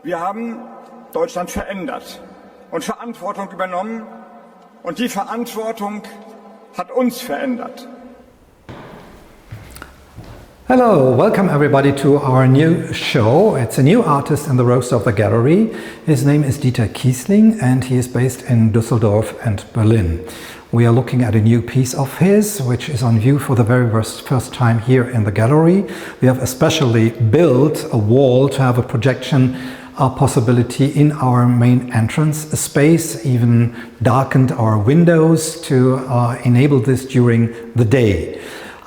Wir haben Deutschland verändert und Verantwortung übernommen, und die Verantwortung hat uns verändert. Hello, welcome everybody to our new show. It's a new artist in the roster of the gallery. His name is Dieter Kiessling and he is based in Düsseldorf and Berlin. We are looking at a new piece of his, which is on view for the very first time here in the gallery. We have especially built a wall to have a projection possibility in our main entrance space, even darkened our windows to enable this during the day.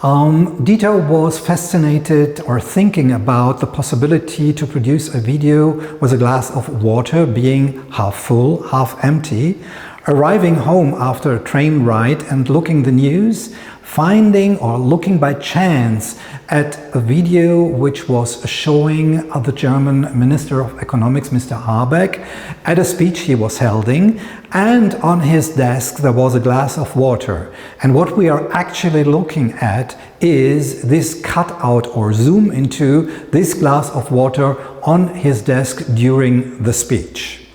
Dieter was fascinated or thinking about the possibility to produce a video with a glass of water being half full, half empty, arriving home after a train ride and looking the news, finding or looking by chance at a video which was showing the German Minister of Economics, Mr. Habeck, at a speech he was holding, and on his desk there was a glass of water. And what we are actually looking at is this cutout or zoom into this glass of water on his desk during the speech.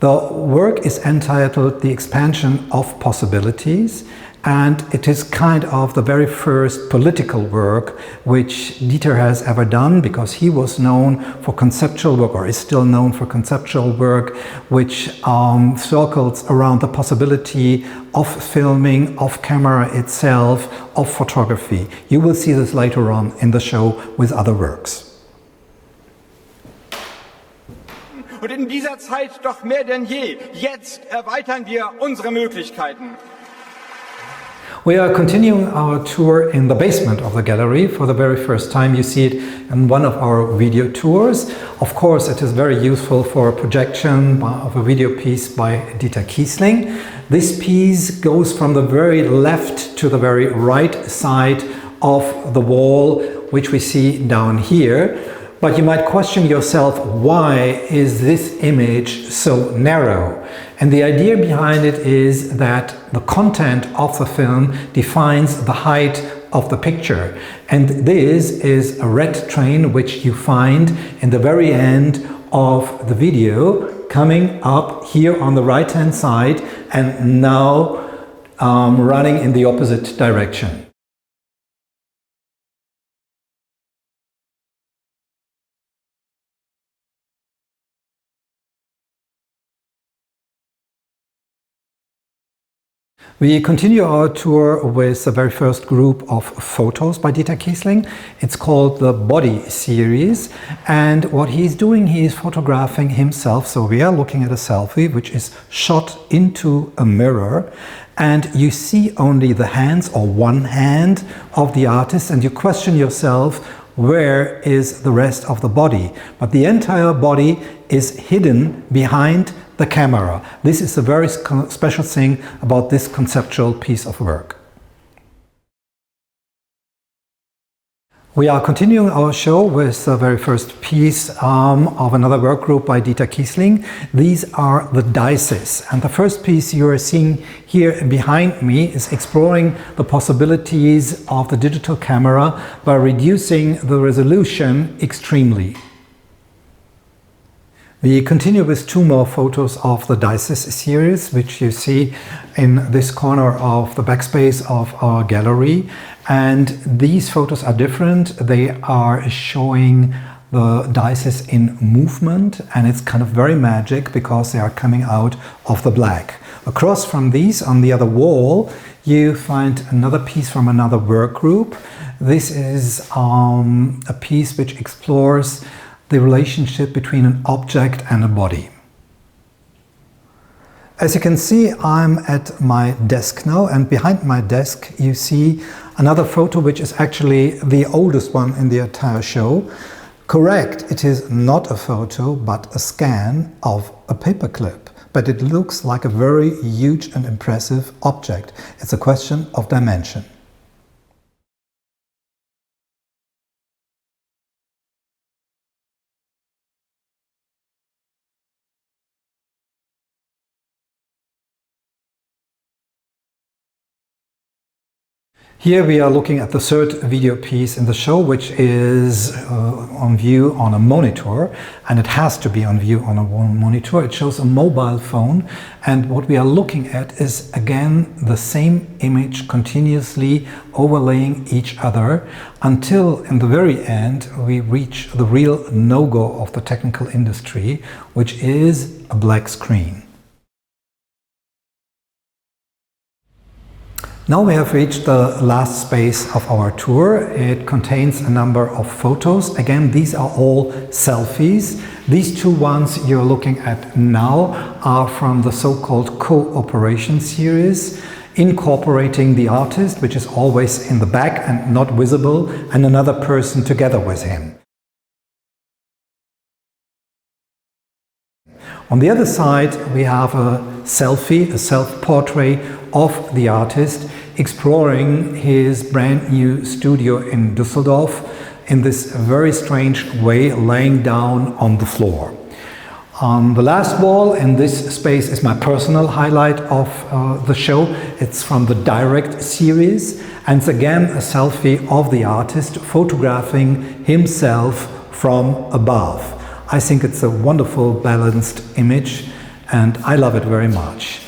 The work is entitled The Expansion of Possibilities, and it is kind of the very first political work which Dieter has ever done, because he was known for conceptual work, or is still known for conceptual work, which circles around the possibility of filming, of camera itself, of photography. You will see this later on in the show with other works. Und in dieser Zeit doch mehr denn je, jetzt erweitern wir unsere Möglichkeiten. We are continuing our tour in the basement of the gallery. For the very first time you see it in one of our video tours. Of course, it is very useful for a projection of a video piece by Dieter Kiessling. This piece goes from the very left to the very right side of the wall, which we see down here. But you might question yourself, why is this image so narrow? And the idea behind it is that the content of the film defines the height of the picture. And this is a red train which you find in the very end of the video, coming up here on the right hand side and now running in the opposite direction. We continue our tour with the very first group of photos by Dieter Kiessling. It's called the Body series, and what he's doing, he is photographing himself. So we are looking at a selfie which is shot into a mirror, and you see only the hands or one hand of the artist, and you question yourself, where is the rest of the body? But the entire body is hidden behind the camera. This is a very special thing about this conceptual piece of work. We are continuing our show with the very first piece of another work group by Dieter Kiessling. These are the dices, and the first piece you are seeing here behind me is exploring the possibilities of the digital camera by reducing the resolution extremely. We continue with two more photos of the dices series, which you see in this corner of the backspace of our gallery. And these photos are different. They are showing the dices in movement, and it's kind of very magic because they are coming out of the black. Across from these, on the other wall, you find another piece from another work group. This is a piece which explores the relationship between an object and a body. As you can see, I'm at my desk now, and behind my desk you see another photo which is actually the oldest one in the entire show. Correct, it is not a photo but a scan of a paperclip, but it looks like a very huge and impressive object. It's a question of dimension. Here we are looking at the third video piece in the show, which is on view on a monitor, and it has to be on view on a monitor. It shows a mobile phone, and what we are looking at is again the same image continuously overlaying each other until in the very end we reach the real no-go of the technical industry, which is a black screen. Now we have reached the last space of our tour. It contains a number of photos. Again, these are all selfies. These two ones you're looking at now are from the so-called cooperation series, incorporating the artist, which is always in the back and not visible, and another person together with him. On the other side, we have a selfie, a self-portrait of the artist exploring his brand new studio in Düsseldorf in this very strange way, laying down on the floor. On the last wall in this space is my personal highlight of the show. It's from the Direct series, and it's again a selfie of the artist photographing himself from above. I think it's a wonderful balanced image and I love it very much.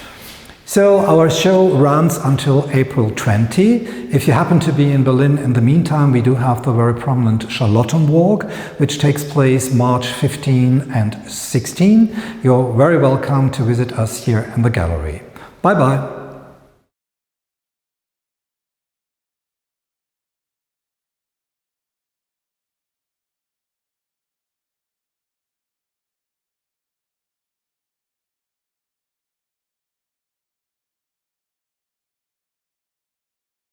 So our show runs until April 20. If you happen to be in Berlin in the meantime, we do have the very prominent Charlottenwalk, which takes place March 15 and 16. You're very welcome to visit us here in the gallery. Bye bye.